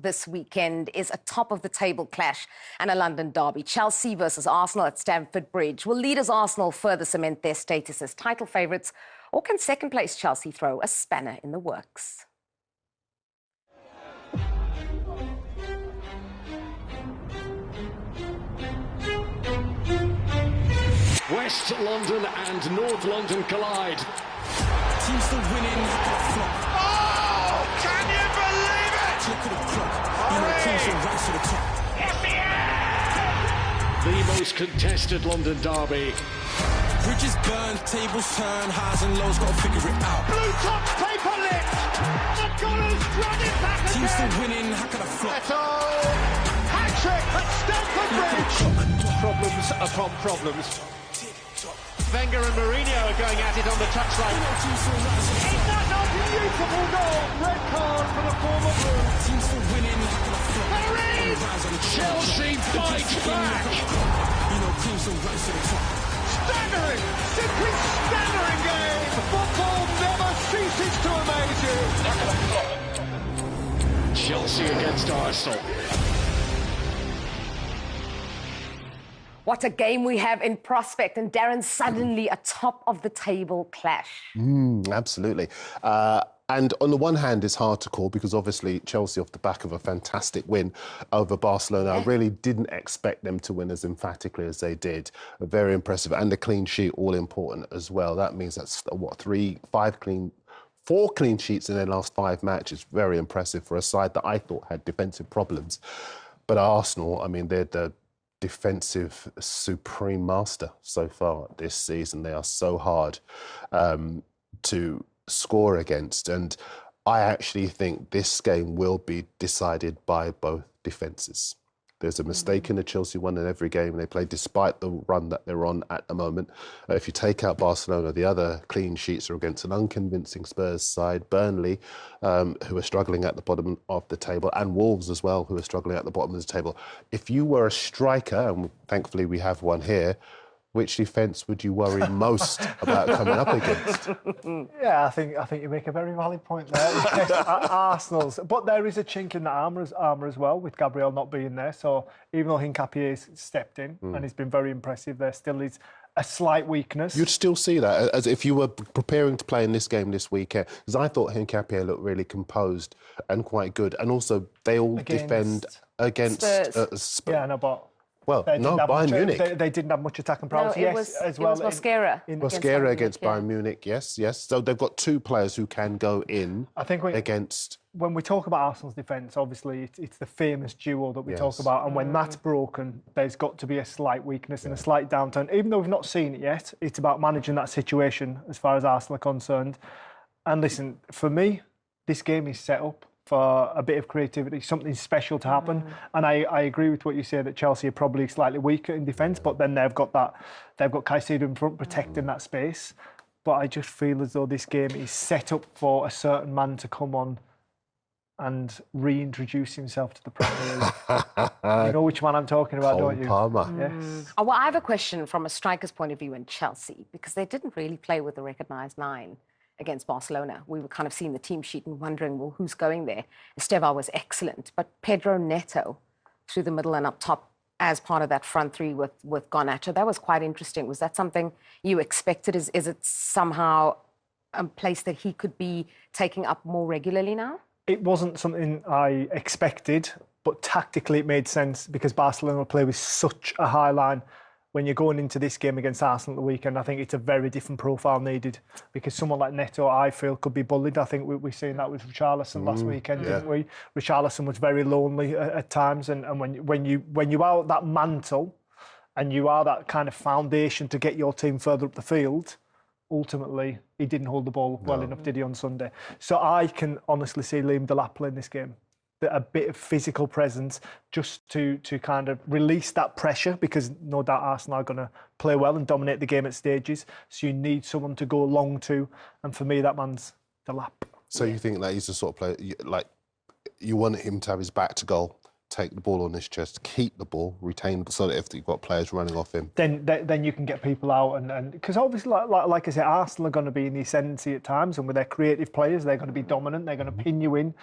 this weekend is a top-of-the-table clash and a London derby. Chelsea versus Arsenal at Stamford Bridge. Will leaders Arsenal further cement their status as title favourites, or can second-place Chelsea throw a spanner in the works? West London and North London collide. Teams still winning. Oh, can you believe it? Look at the clock. You know, teams still race to the top. The most contested London derby. Bridges burn, tables turn, highs and lows, gotta figure it out. Blue top paper lift. The Gunners run it back again. Teams still winning, how can I flop? Hat-trick at Stamford Bridge. Problems upon problems. Wenger and Mourinho are going at it on the touchline. Is that not a beautiful goal? Red card for the former Blue. Teams still winning, how can I flop? There is! Chelsea fights back! You know, teams still race to the top. Staggering! Simply staggering game! Football never ceases to amaze you! Chelsea against Arsenal. What a game we have in prospect, and Darren, suddenly a top-of-the-table clash. Absolutely. And on the one hand, it's hard to call because obviously Chelsea, off the back of a fantastic win over Barcelona, I really didn't expect them to win as emphatically as they did. Very impressive. And the clean sheet, all important as well. That means that's, what, 4 clean sheets in their last 5 matches. Very impressive for a side that I thought had defensive problems. But Arsenal, I mean, they're the defensive supreme master so far this season. They are so hard to score against, and I actually think this game will be decided by both defences. There's a mistake in the Chelsea one in every game they play, despite the run that they're on at the moment. If you take out Barcelona, the other clean sheets are against an unconvincing Spurs side, Burnley, who are struggling at the bottom of the table, and Wolves as well, who are struggling at the bottom of the table. If you were a striker, and thankfully we have one here, which defence would you worry most about coming up against? Yeah, I think you make a very valid point there. Arsenal's, but there is a chink in the armour as well, with Gabriel not being there. So even though Hincapie's stepped in and he's been very impressive, there still is a slight weakness. You'd still see that as if you were preparing to play in this game this weekend, because I thought Hincapie looked really composed and quite good, and also they all defend against Spurs. Yeah, no, but. Well, no, Bayern Munich. They didn't have much attacking prowess. No, it was Mosquera. Mosquera against Bayern Munich, yes. So they've got 2 players who can go in against... When we talk about Arsenal's defence, obviously it's the famous duo that we talk about, and when that's broken, there's got to be a slight weakness and a slight downturn. Even though we've not seen it yet, it's about managing that situation as far as Arsenal are concerned. And listen, for me, this game is set up for a bit of creativity, something special to happen. And I agree with what you say that Chelsea are probably slightly weaker in defence, but then they've got Caicedo in front protecting that space. But I just feel as though this game is set up for a certain man to come on and reintroduce himself to the Premier League. You know which man I'm talking about, don't you? Palmer. Yes. Oh, well, I have a question from a striker's point of view in Chelsea, because they didn't really play with the recognised 9 against Barcelona. We were kind of seeing the team sheet and wondering, well, who's going there? Estevao was excellent, but Pedro Neto through the middle and up top as part of that front 3 with Garnacho, that was quite interesting. Was that something you expected? Is it somehow a place that he could be taking up more regularly now? It wasn't something I expected, but tactically it made sense because Barcelona will play with such a high line. When you're going into this game against Arsenal at the weekend, I think it's a very different profile needed, because someone like Neto, I feel, could be bullied. I think we've seen that with Richarlison last weekend, didn't we? Richarlison was very lonely at times, and when you are that mantle and you are that kind of foundation to get your team further up the field, ultimately he didn't hold the ball well enough, did he, on Sunday? So I can honestly see Liam Delap playing this game. A bit of physical presence just to kind of release that pressure, because no doubt Arsenal are going to play well and dominate the game at stages. So you need someone to go long to, and for me, that man's Delap. So you think that he's the sort of player, you want him to have his back to goal, take the ball on his chest, keep the ball, retain the ball, so that if you've got players running off him, then you can get people out, and because obviously, like I said, Arsenal are going to be in the ascendancy at times, and with their creative players, they're going to be dominant. They're going to pin you in.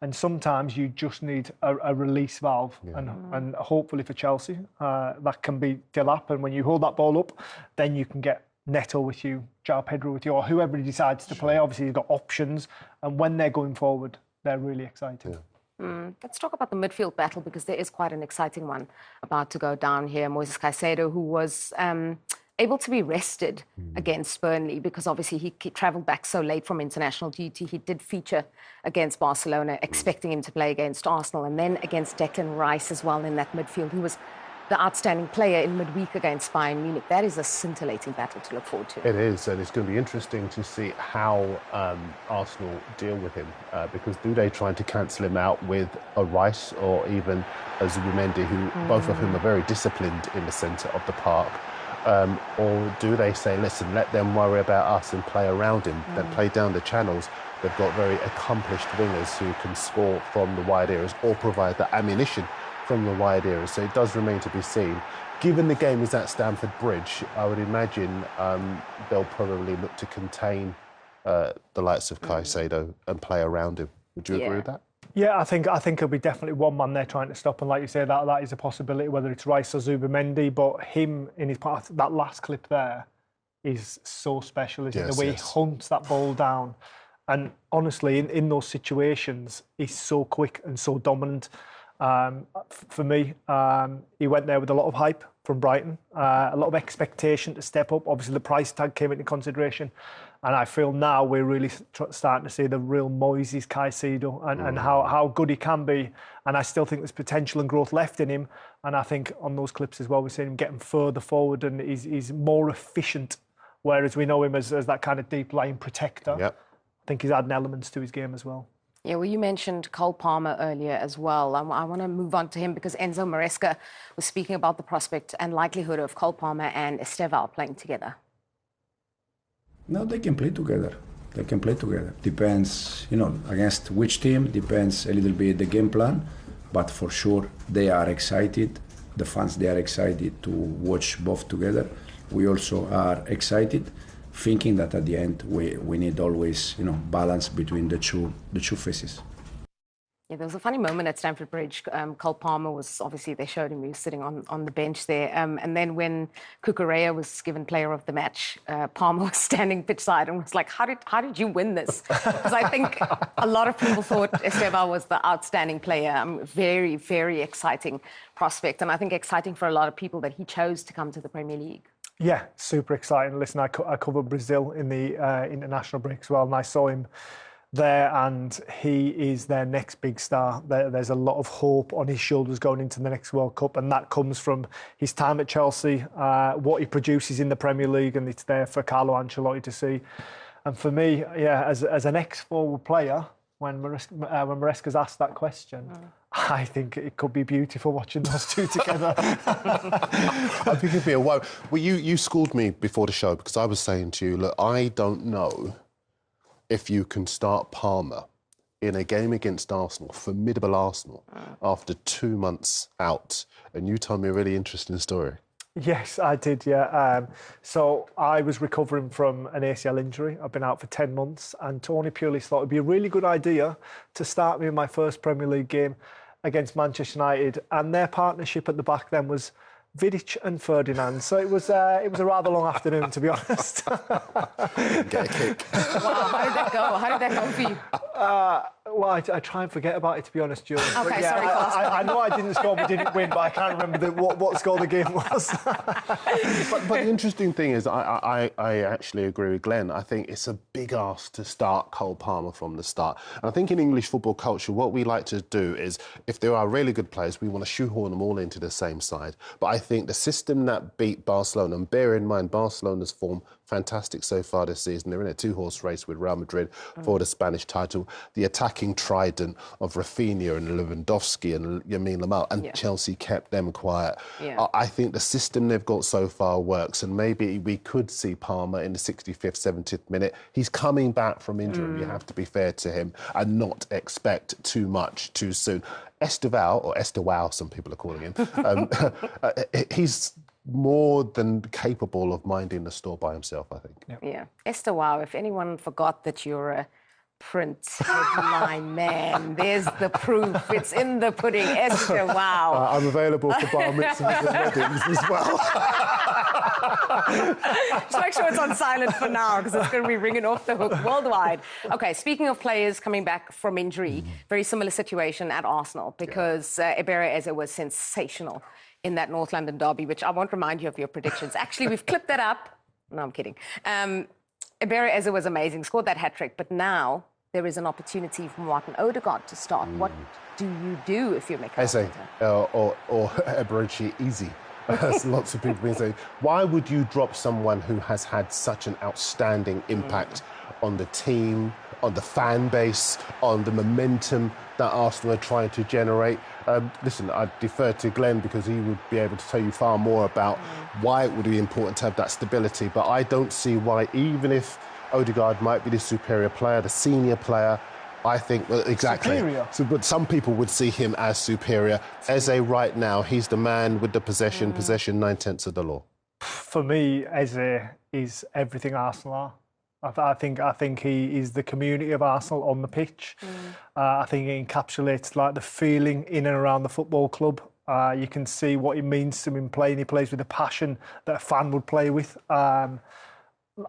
And sometimes you just need a release valve. And hopefully for Chelsea, that can be Delap. And when you hold that ball up, then you can get Neto with you, João Pedro with you, or whoever he decides to play. Obviously, you've got options. And when they're going forward, they're really exciting. Let's talk about the midfield battle, because there is quite an exciting one about to go down here. Moises Caicedo, who was able to be rested against Burnley, because obviously he travelled back so late from international duty. He did feature against Barcelona, expecting him to play against Arsenal, and then against Declan Rice as well in that midfield. He was the outstanding player in midweek against Bayern Munich. That is a scintillating battle to look forward to. It is, and it's going to be interesting to see how Arsenal deal with him, because do they try to cancel him out with a Rice or even a Zubimendi, who both of whom are very disciplined in the centre of the park, or do they say, listen, let them worry about us and play around him, then play down the channels? They've got very accomplished wingers who can score from the wide areas or provide the ammunition from the wide areas. So it does remain to be seen. Given the game is at Stamford Bridge, I would imagine they'll probably look to contain the likes of Caicedo and play around him. Would you agree with that? Yeah, I think it'll be definitely one man they're trying to stop, and like you say, that is a possibility, whether it's Rice or Zubimendi. But him in his part, that last clip there is so special, isn't it? The way he hunts that ball down, and honestly, in those situations, he's so quick and so dominant. For me, he went there with a lot of hype from Brighton, a lot of expectation to step up. Obviously, the price tag came into consideration. And I feel now we're really starting to see the real Moises Caicedo and how good he can be. And I still think there's potential and growth left in him. And I think on those clips as well, we're seeing him getting further forward, and he's more efficient, whereas we know him as that kind of deep line protector. Yep. I think he's adding elements to his game as well. Yeah, well, you mentioned Cole Palmer earlier as well. I want to move on to him because Enzo Maresca was speaking about the prospect and likelihood of Cole Palmer and Estevao playing together. No, they can play together. They can play together. Depends, against which team, depends a little bit the game plan. But for sure, they are excited. The fans, they are excited to watch both together. We also are excited, thinking that at the end, we need always, balance between the two faces. Yeah, there was a funny moment at Stamford Bridge. Cole Palmer was, obviously, they showed him, he was sitting on the bench there. And then when Cucurella was given player of the match, Palmer was standing pitch side and was like, how did you win this? Because I think a lot of people thought Estevao was the outstanding player. Very, very exciting prospect. And I think exciting for a lot of people that he chose to come to the Premier League. Yeah, super exciting. Listen, I covered Brazil in the international break as well, and I saw him there, and he is their next big star. There's a lot of hope on his shoulders going into the next World Cup, and that comes from his time at Chelsea, what he produces in the Premier League, and it's there for Carlo Ancelotti to see. And for me, yeah, as an ex-forward player, when Maresca's asked that question, I think it could be beautiful watching those two together. I think it'd be a wow. Well, you schooled me before the show because I was saying to you, look, I don't know if you can start Palmer in a game against Arsenal, formidable Arsenal, after 2 months out. And you told me a really interesting story. Yes, I did, yeah. So I was recovering from an ACL injury. I've been out for 10 months, and Tony Pulis thought it'd be a really good idea to start me in my first Premier League game against Manchester United. And their partnership at the back then was Vidic and Ferdinand. So it was a rather long afternoon, to be honest. Get a kick. Wow, how did that go? How did that go for you? Well, I try and forget about it, to be honest, Julie. Okay, yeah, sorry. I know I didn't score, we didn't win, but I can't remember what score the game was. But the interesting thing is, I actually agree with Glenn. I think it's a big ask to start Cole Palmer from the start. And I think in English football culture, what we like to do is, if there are really good players, we want to shoehorn them all into the same side. But I think the system that beat Barcelona, and bear in mind Barcelona's form, fantastic so far this season. They're in a two-horse race with Real Madrid for the Spanish title. The attacking trident of Rafinha and Lewandowski and Lamine Yamal, and Chelsea kept them quiet. Yeah. I think the system they've got so far works, and maybe we could see Palmer in the 65th, 70th minute. He's coming back from injury. You have to be fair to him and not expect too much too soon. Estevao, or Estevao, some people are calling him, he's more than capable of minding the store by himself, I think. Yeah. Estevao, if anyone forgot that you're a print headline, man. There's the proof. It's in the pudding. Esther, wow. I'm available for bar mitzvahs and weddings as well. Just make sure it's on silent for now because it's going to be ringing off the hook worldwide. Okay, speaking of players coming back from injury, very similar situation at Arsenal because Eberechi Eze was sensational in that North London derby, which I won't remind you of your predictions. Actually, we've clipped that up. No, I'm kidding. Eberechi Eze was amazing, scored that hat-trick, but now there is an opportunity for Martin Odegaard to start. What do you do if you're Mikel Eze or Eberechi Eze, as lots of people have been saying. Why would you drop someone who has had such an outstanding impact on the team, on the fan base, on the momentum that Arsenal are trying to generate? Listen, I defer to Glenn because he would be able to tell you far more about why it would be important to have that stability. But I don't see why, even if Odegaard might be the superior player, the senior player, I think, well, exactly. Superior. So, but some people would see him as superior. Eze right now, he's the man with the possession, 9/10 of the law. For me, Eze is everything Arsenal are. I think he is the community of Arsenal on the pitch. I think he encapsulates like the feeling in and around the football club. You can see what it means to him in playing. He plays with the passion that a fan would play with. I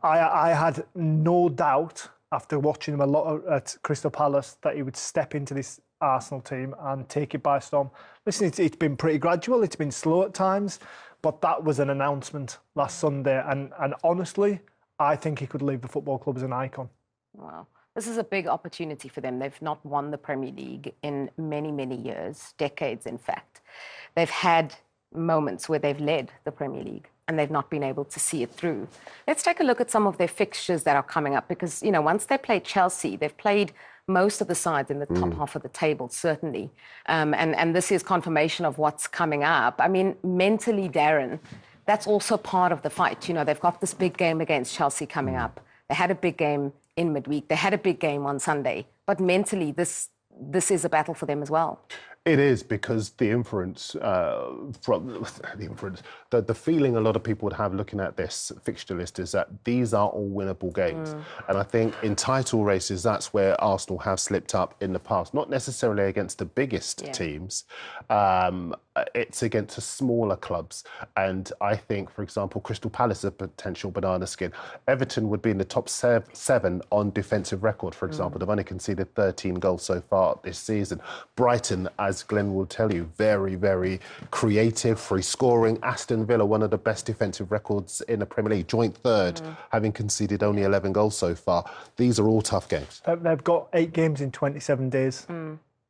had no doubt after watching him a lot at Crystal Palace that he would step into this Arsenal team and take it by storm. Listen, it's been pretty gradual. It's been slow at times, but that was an announcement last Sunday. And honestly, I think he could leave the football club as an icon. Wow. This is a big opportunity for them. They've not won the Premier League in many, many years, decades, in fact. They've had moments where they've led the Premier League and they've not been able to see it through. Let's take a look at some of their fixtures that are coming up because, you know, once they play Chelsea, they've played most of the sides in the top half of the table, certainly. And this is confirmation of what's coming up. I mean, mentally, Darren, that's also part of the fight. You know, they've got this big game against Chelsea coming up. They had a big game in midweek. They had a big game on Sunday. But mentally, this is a battle for them as well. It is, because the feeling a lot of people would have looking at this fixture list is that these are all winnable games. And I think in title races, that's where Arsenal have slipped up in the past. Not necessarily against the biggest teams. It's against the smaller clubs. And I think, for example, Crystal Palace is a potential banana skin. Everton would be in the top 7 on defensive record, for example. They've only conceded 13 goals so far this season. Brighton, as Glenn will tell you, very, very creative, free scoring. Aston Villa, one of the best defensive records in the Premier League, joint third, having conceded only 11 goals so far. These are all tough games. They've got 8 games in 27 days.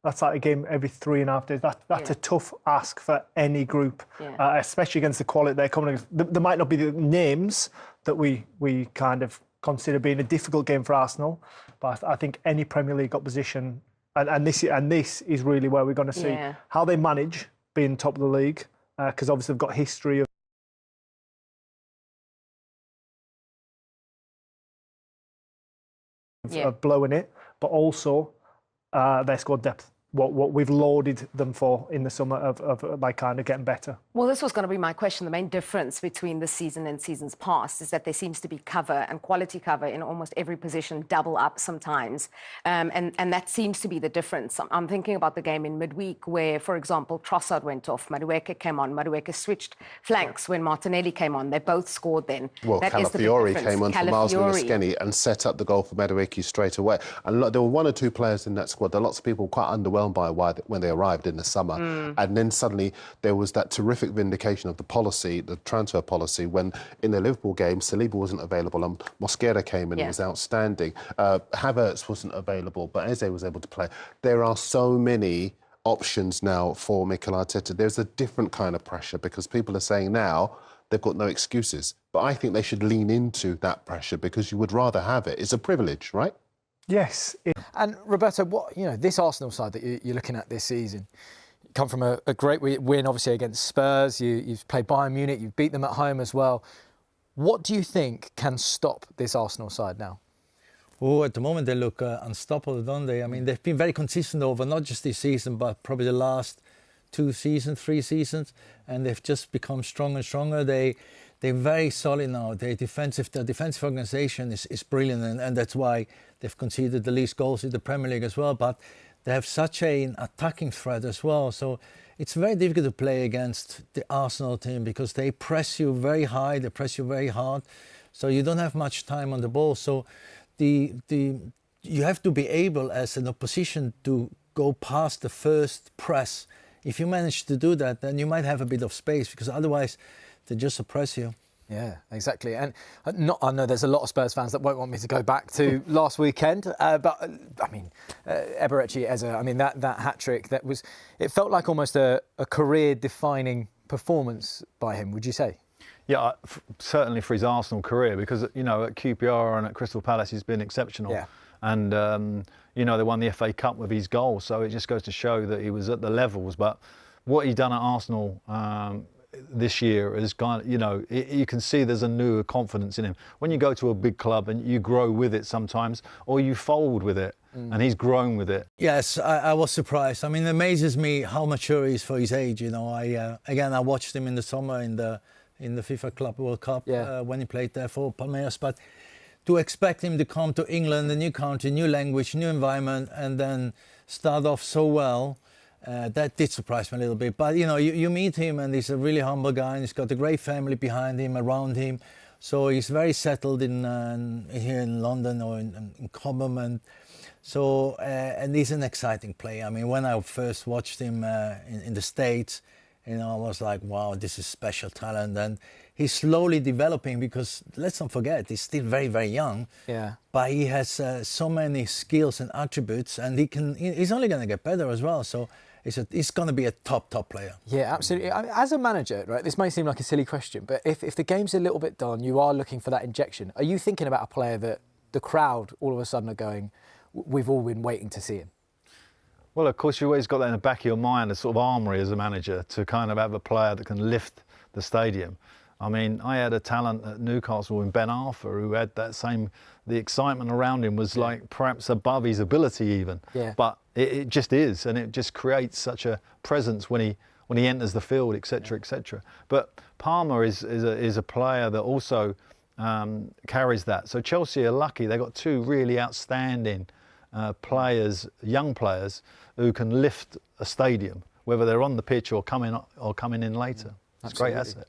That's like a game every 3.5 days. That's a tough ask for any group, especially against the quality they're coming against. There might not be the names that we kind of consider being a difficult game for Arsenal, but I think any Premier League opposition, and this is really where we're going to see how they manage being top of the league, because obviously they've got history of blowing it, but also their squad depth. What we've lauded them for in the summer of like kind of getting better. Well, this was going to be my question. The main difference between this season and seasons past is that there seems to be cover and quality cover in almost every position, double up sometimes. And that seems to be the difference. I'm thinking about the game in midweek where, for example, Trossard went off, Madueke came on, Madueke switched flanks when Martinelli came on. They both scored then. Well, that Calafiori came on for Miles Minniskeni and set up the goal for Madueke straight away. And look, there were 1 or 2 players in that squad that lots of people were quite underwhelmed by when they arrived in the summer. And then suddenly there was that terrific vindication of the policy, the transfer policy, when in the Liverpool game, Saliba wasn't available and Mosquera came in and was outstanding. Havertz wasn't available, but Eze was able to play. There are so many options now for Mikel Arteta. There's a different kind of pressure because people are saying now they've got no excuses. But I think they should lean into that pressure because you would rather have it. It's a privilege, right? Yes. And Roberto, this Arsenal side that you're looking at this season, you come from a great win, obviously, against Spurs. You've played Bayern Munich. You've beat them at home as well. What do you think can stop this Arsenal side now? Oh, at the moment they look unstoppable, don't they? I mean, they've been very consistent over not just this season, but probably the last 2 seasons, 3 seasons, and they've just become stronger and stronger. They they're very solid now. The defensive organisation is brilliant, and that's why they've conceded the least goals in the Premier League as well. But they have such an attacking threat as well. So it's very difficult to play against the Arsenal team because they press you very high, they press you very hard. So you don't have much time on the ball. So you have to be able, as an opposition, to go past the first press. If you manage to do that, then you might have a bit of space, because otherwise they just suppress you. Yeah, exactly. And I know there's a lot of Spurs fans that won't want me to go back to last weekend, but I mean, Eberechi Eze, I mean, that hat-trick, it felt like almost a career-defining performance by him, would you say? Yeah, certainly for his Arsenal career, because, you know, at QPR and at Crystal Palace he's been exceptional. Yeah. And, you know, they won the FA Cup with his goal, so it just goes to show that he was at the levels. But what he's done at Arsenal this year is kind of, you know, you can see there's a new confidence in him. When you go to a big club and you grow with it sometimes, or you fold with it, and he's grown with it. Yes, I was surprised. I mean, it amazes me how mature he is for his age. You know, I watched him in the summer in the FIFA Club World Cup when he played there for Palmeiras. But to expect him to come to England, a new country, new language, new environment, and then start off so well, that did surprise me a little bit. But, you know, you meet him and he's a really humble guy, and he's got a great family behind him, around him. So he's very settled here in London or in Cobham. So, and he's an exciting player. I mean, when I first watched him in the States, you know, I was like, wow, this is special talent. And he's slowly developing, because let's not forget, he's still very, very young. Yeah. But he has so many skills and attributes, and he's only going to get better as well. So he's going to be a top player. Yeah, absolutely. As a manager, right, this may seem like a silly question, but if the game's a little bit done, you are looking for that injection. Are you thinking about a player that the crowd all of a sudden are going, we've all been waiting to see him? Well, of course, you always got that in the back of your mind, a sort of armoury as a manager, to kind of have a player that can lift the stadium. I mean, I had a talent at Newcastle in Ben Arthur who had that same, the excitement around him was like perhaps above his ability even. Yeah. But it just is, and it just creates such a presence when he enters the field, etc., etc. But Palmer is a player that also carries that. So Chelsea are lucky; they got two really outstanding players, young players, who can lift a stadium, whether they're on the pitch or coming in later. It's a great asset.